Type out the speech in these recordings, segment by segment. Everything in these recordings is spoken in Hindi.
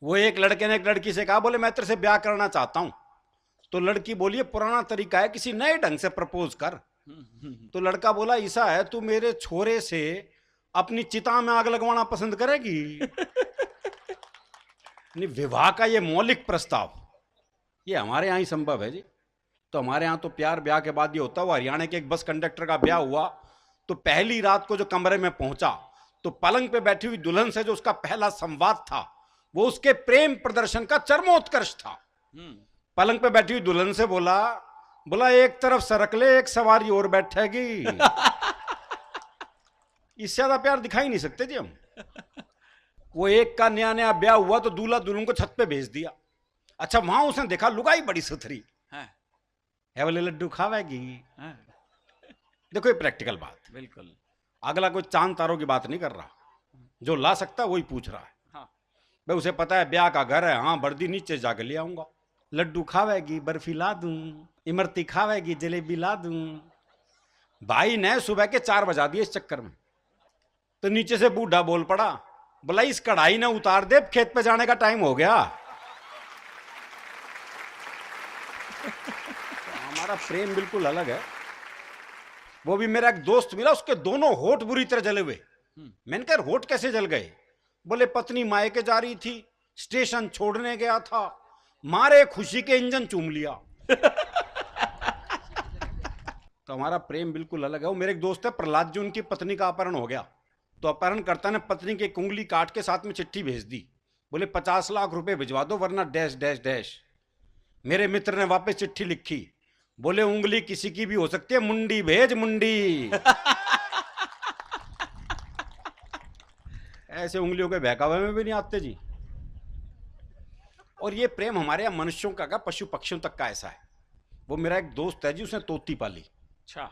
वो एक लड़के ने एक लड़की से कहा, बोले मैं तेरे से ब्याह करना चाहता हूं। तो लड़की बोली, ये पुराना तरीका है, किसी नए ढंग से प्रपोज कर। तो लड़का बोला, ऐसा है, तू मेरे छोरे से अपनी चिता में आग लगवाना पसंद करेगी? नहीं, विवाह का ये मौलिक प्रस्ताव ये हमारे यहाँ ही संभव है जी। तो हमारे यहाँ तो प्यार ब्याह के बाद ये होता है। वो हरियाणा के एक बस कंडक्टर का ब्याह हुआ, तो पहली रात को जो कमरे में पहुंचा तो पलंग पे बैठी हुई दुल्हन से जो उसका पहला संवाद था वो उसके प्रेम प्रदर्शन का चरमोत्कर्ष था। पलंग पे बैठी हुई दुल्हन से बोला, एक तरफ सरक ले, एक सवारी और बैठेगी। इससे ज्यादा प्यार दिखा ही नहीं सकते जी हम। वो एक का नया नया ब्याह हुआ तो दूल्हा दुल्हन को छत पे भेज दिया। अच्छा, वहां उसने देखा लुगाई बड़ी सुथरी है, बोले लड्डू खावेगी। देखो ये प्रैक्टिकल बात, बिल्कुल। अगला कोई चांद तारों की बात नहीं कर रहा, जो ला सकता वही पूछ रहा है। हाँ। भाई उसे पता है ब्याह का घर है, हाँ वर्दी नीचे जाके ले आऊंगा। लड्डू खावेगी, बर्फी ला दूं, इमरती खावेगी, जलेबी ला दूं। भाई ने सुबह के 4 बजा दिए इस चक्कर में। तो नीचे से बूढ़ा बोल पड़ा, बोला इस कढ़ाई ने उतार दे, खेत पे जाने का टाइम हो गया। हमारा प्रेम बिल्कुल अलग है। वो भी मेरा एक दोस्त मिला, उसके दोनों होठ बुरी तरह जले हुए। मैंने कहा होठ कैसे जल गए? बोले पत्नी मायके जा रही थी, स्टेशन छोड़ने गया था, मारे खुशी के इंजन चूम लिया। तो हमारा प्रेम बिल्कुल अलग है। वो मेरे एक दोस्त है प्रहलाद जी, उनकी पत्नी का अपहरण हो गया। तो अपहरणकर्ता ने पत्नी की उंगली काट के साथ में चिट्ठी भेज दी, बोले 50 लाख रुपए भिजवा दो वरना डैश डैश डैश। मेरे मित्र ने वापस चिट्ठी लिखी, बोले उंगली किसी की भी हो सकती है, मुंडी भेज मुंडी। ऐसे उंगलियों के बहकावे में भी नहीं आते जी। और ये प्रेम हमारे यहाँ मनुष्यों का पशु पक्षियों तक का ऐसा है। वो मेरा एक दोस्त है जी, उसने तोती पाली। अच्छा।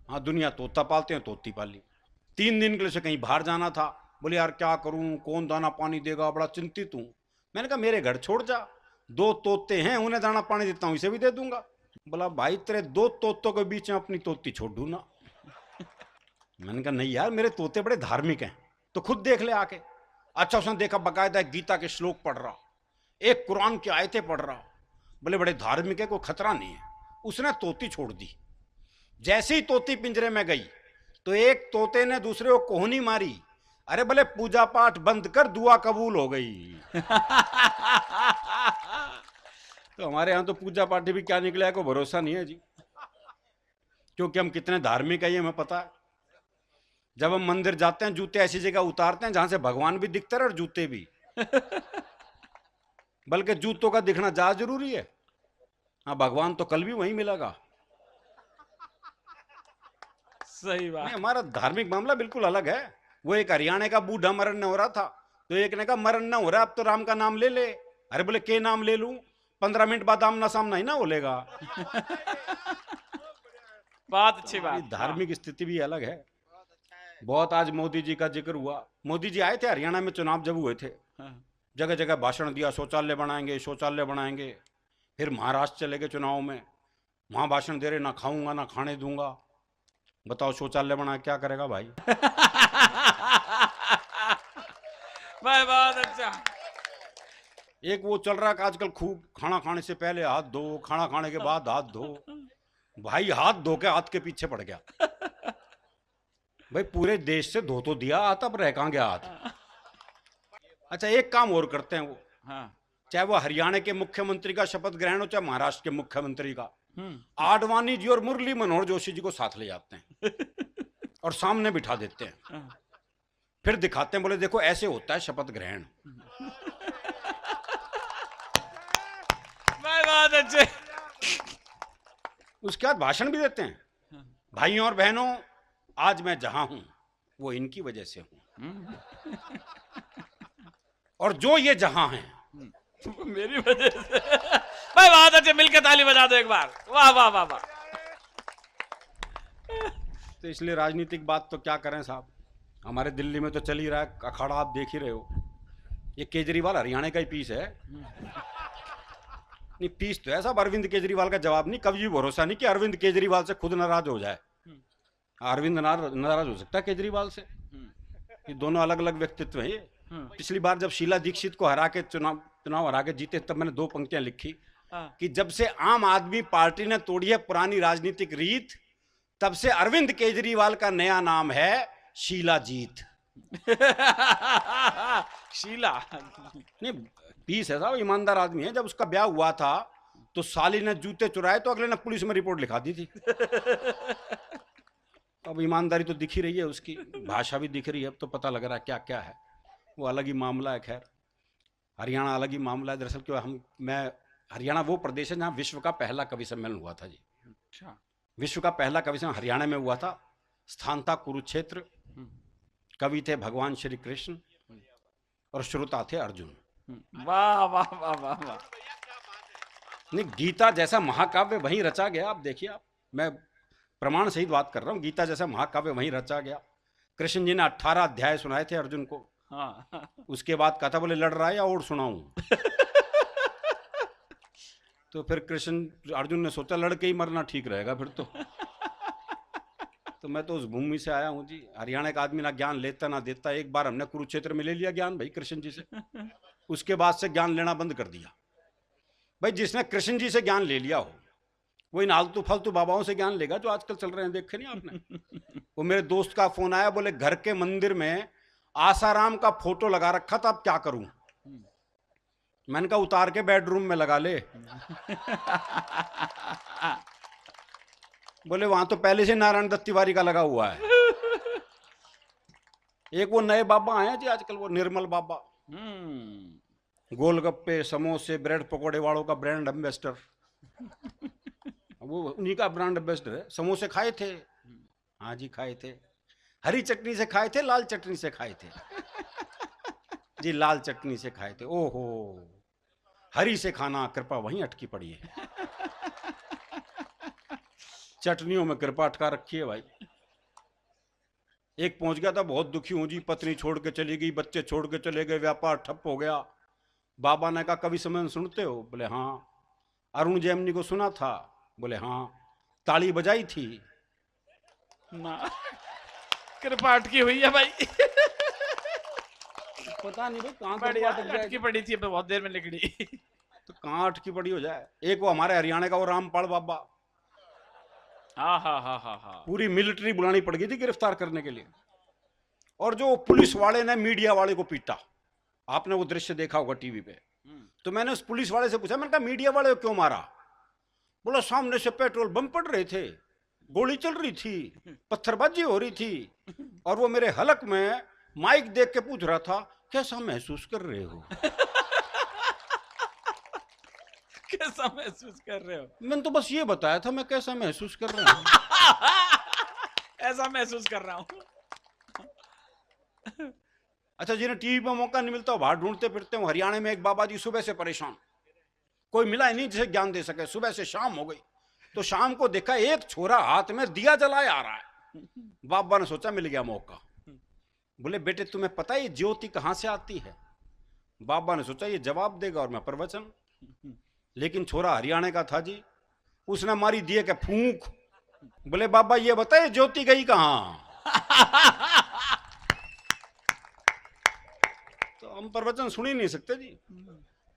हाँ, दुनिया तोता पालते हैं, तोती पाली। 3 दिन के लिए उसे कहीं बाहर जाना था। बोले यार क्या करूं, कौन दाना पानी देगा, बड़ा चिंतित हूं। मैंने कहा मेरे घर छोड़ जा, 2 तोते हैं, उन्हें दाना पानी देता हूं, इसे भी दे दूंगा। बोला भाई तेरे 2 तोतों के बीच में अपनी तोती छोड़ दूं ना। मैंने कहा नहीं यार, मेरे तोते बड़े धार्मिक हैं, तो खुद देख ले आके। अच्छा, उसने देखा बकायदा गीता के श्लोक पढ़ रहा, एक कुरान की आयतें पढ़ रहा। बोले बड़े धार्मिक है, कोई खतरा नहीं है। उसने तोती छोड़ दी। जैसे ही तोती पिंजरे में गई तो एक तोते ने दूसरे को कोहनी मारी। अरे बोले पूजा पाठ बंद कर, दुआ कबूल हो गई। तो हमारे यहां तो पूजा पाठ भी क्या निकला है कोई भरोसा नहीं है जी, क्योंकि हम कितने धार्मिक है ये हमें पता है। जब हम मंदिर जाते हैं जूते ऐसी जगह उतारते हैं जहां से भगवान भी दिखते रहे और जूते भी। बल्कि जूतों का दिखना ज्यादा जरूरी है। हाँ, भगवान तो कल भी वहीं मिलेगा। सही बात। नहीं, हमारा धार्मिक मामला बिल्कुल अलग है। वो एक हरियाणा का बूढ़ा मरण न हो रहा था, तो एक ने कहा मरण न हो रहा, अब तो राम का नाम ले ले। अरे बोले के नाम ले लूं? 15 मिनट बाद आमना सामना ही ना बोलेगा। बात अच्छी बात। धार्मिक स्थिति भी अलग है। बहुत आज मोदी जी का जिक्र हुआ। मोदी जी आए थे हरियाणा में, चुनाव जब हुए थे, जगह जगह भाषण दिया, शौचालय बनाएंगे शौचालय बनाएंगे। फिर महाराष्ट्र चले गए चुनाव में, वहां भाषण दे रहे, ना खाऊंगा ना खाने दूंगा। बताओ शौचालय बना क्या करेगा भाई? भाई बहुत अच्छा। एक वो चल रहा है कि आजकल खूब खाना खाने से पहले हाथ धो, खाना खाने के बाद हाथ धो। भाई हाथ धो के हाथ के पीछे पड़ गया। भाई पूरे देश से धो तो दिया हाथ, अब रह कहां गया हाथ? अच्छा, एक काम और करते हैं वो। हाँ। चाहे वो हरियाणा के मुख्यमंत्री का शपथ ग्रहण हो, चाहे महाराष्ट्र के मुख्यमंत्री का, आडवाणी जी और मुरली मनोहर जोशी जी को साथ ले जाते हैं और सामने बिठा देते हैं। फिर दिखाते हैं, बोले देखो ऐसे होता है शपथ ग्रहण। बहुत अच्छे। उसके बाद भाषण भी देते हैं। भाइयों और बहनों, आज मैं जहां हूं वो इनकी वजह से हूं, और जो ये जहां हैं मेरी वजह से। भाई बहुत अच्छे, मिलकर ताली बजा दो एक बार। वाह वाह वाह वाह। तो इसलिए राजनीतिक बात तो क्या करें साहब, हमारे दिल्ली में तो चल ही रहा है अखाड़ा, आप देख ही रहे हो। ये केजरीवाल हरियाणा का ही पीस है। नहीं, पीस तो है साहब अरविंद केजरीवाल का। जवाब नहीं, कभी भी भरोसा नहीं कि अरविंद केजरीवाल से खुद नाराज हो जाए। अरविंद नाराज हो सकता है केजरीवाल से। ये दोनों अलग अलग व्यक्तित्व हैं। ये पिछली बार जब शीला दीक्षित को हरा के चुनाव चुनाव हरा के जीते, तब मैंने 2 पंक्तियां लिखी हाँ। कि जब से आम आदमी पार्टी ने तोड़ी है पुरानी राजनीतिक रीत, तब से अरविंद केजरीवाल का नया नाम है शीला जीत। शीला नहीं, पीस है साहब, ईमानदार आदमी है। जब उसका ब्याह हुआ था तो साली ने जूते चुराए तो अगले ने पुलिस में रिपोर्ट लिखा दी थी। अब ईमानदारी तो दिख ही रही है उसकी, भाषा भी दिख रही है, अब तो पता लग रहा है क्या क्या है। वो अलग ही मामला है। खैर, हरियाणा अलग ही मामला है। दरअसल क्यों हरियाणा वो प्रदेश है जहाँ विश्व का पहला कवि सम्मेलन हुआ था जी। अच्छा। विश्व का पहला कवि सम्मेलन हरियाणा में हुआ था। स्थान था कुरुक्षेत्र। कवि थे भगवान श्री कृष्ण और श्रोता थे अर्जुन। वाह वाह वाह वाह वाह। नहीं, गीता जैसा महाकाव्य वहीं रचा गया। आप देखिए, आप, मैं प्रमाण सहित बात कर रहा हूँ, गीता जैसा महाकाव्य वहीं रचा गया। कृष्ण जी ने 18 अध्याय सुनाए थे अर्जुन को। हाँ। उसके बाद कहा था, बोले लड़ रहा है या और सुनाऊं? तो फिर अर्जुन ने सोचा लड़ के ही मरना ठीक रहेगा फिर तो मैं तो उस भूमि से आया हूं जी। हरियाणा का आदमी ना ज्ञान लेता ना देता। एक बार हमने कुरुक्षेत्र में ले लिया ज्ञान भाई कृष्ण जी से, उसके बाद से ज्ञान लेना बंद कर दिया। भाई जिसने कृष्ण जी से ज्ञान ले लिया हो वो इन आलतू फालतू बाबाओं से ज्ञान लेगा जो आजकल चल रहे हैं, देखे नहीं आपने? वो मेरे दोस्त का फोन आया, बोले घर के मंदिर में आसाराम का फोटो लगा रखा था, अब क्या करूं? मैंने कहा उतार के बेडरूम में लगा ले। बोले वहां तो पहले से नारायण दत्त तिवारी का लगा हुआ है। एक वो नए बाबा आए जी आजकल, वो निर्मल बाबा, गोलगप्पे समोसे ब्रेड पकोड़े वालों का ब्रांड एम्बेसडर। वो उन्हीं का ब्रांड एम्बेसडर है। समोसे खाए थे? हाँ जी खाए थे। हरी चटनी से खाए थे, लाल चटनी से खाए थे? जी लाल चटनी से खाए थे। ओहो, हरी से खाना कृपा वहीं अटकी पड़ी है। चटनियों में कृपा अटका रखी है भाई। एक पहुंच गया था, बहुत दुखी हूं जी, पत्नी छोड़ के चली गई, बच्चे छोड़ के चले गए, व्यापार ठप हो गया। बाबा ने कहा कवि सम्मेलन सुनते हो? बोले हाँ। अरुण जैमिनी को सुना था? बोले हाँ। ताली बजाई थी ना? कृपा अटकी हुई है भाई। पता नहीं भाई कहाँ अटकी पड़ी थी, बहुत देर में निकली। तो कहाँ अटकी पड़ी हो जाए। एक वो हमारे हरियाणा का वो रामपाल बाबा, हाँ हाँ हाँ हाँ हाँ, पूरी मिलिट्री बुलानी पड़ गई थी गिरफ्तार करने के लिए। और जो पुलिस वाले ने मीडिया वाले को पीटा, आपने वो दृश्य देखा होगा टीवी पे। तो मैंने उस पुलिस वाले से पूछा, मैंने कहा मीडिया वाले को क्यों मारा? बोला सामने से पेट्रोल बम पड़ रहे थे, गोली चल रही थी, पत्थरबाजी हो रही थी, और वो मेरे हलक में माइक देख के पूछ रहा था कैसा महसूस कर रहे हो? कैसा महसूस कर रहे हो? मैंने तो बस ये बताया था मैं कैसा महसूस कर रहा हूँ। ऐसा महसूस कर रहा हूँ। अच्छा, जिन्हें टीवी पे मौका नहीं मिलता बाहर ढूंढते फिरते हैं। हरियाणा में एक बाबा जी सुबह से परेशान, कोई मिला ही नहीं जिसे ज्ञान दे सके। सुबह से शाम हो गई तो शाम को देखा एक छोरा हाथ में दिया जलाए आ रहा है। बाबा ने सोचा मिल गया मौका। बोले बेटे तुम्हें पता है ये ज्योति कहां से आती है? बाबा ने सोचा ये जवाब देगा और मैं प्रवचन। लेकिन छोरा हरियाणा का था जी, उसने मारी दिए के फूंक। बोले बाबा ये बताए ज्योति गई कहां? तो हम प्रवचन सुन ही नहीं सकते जी।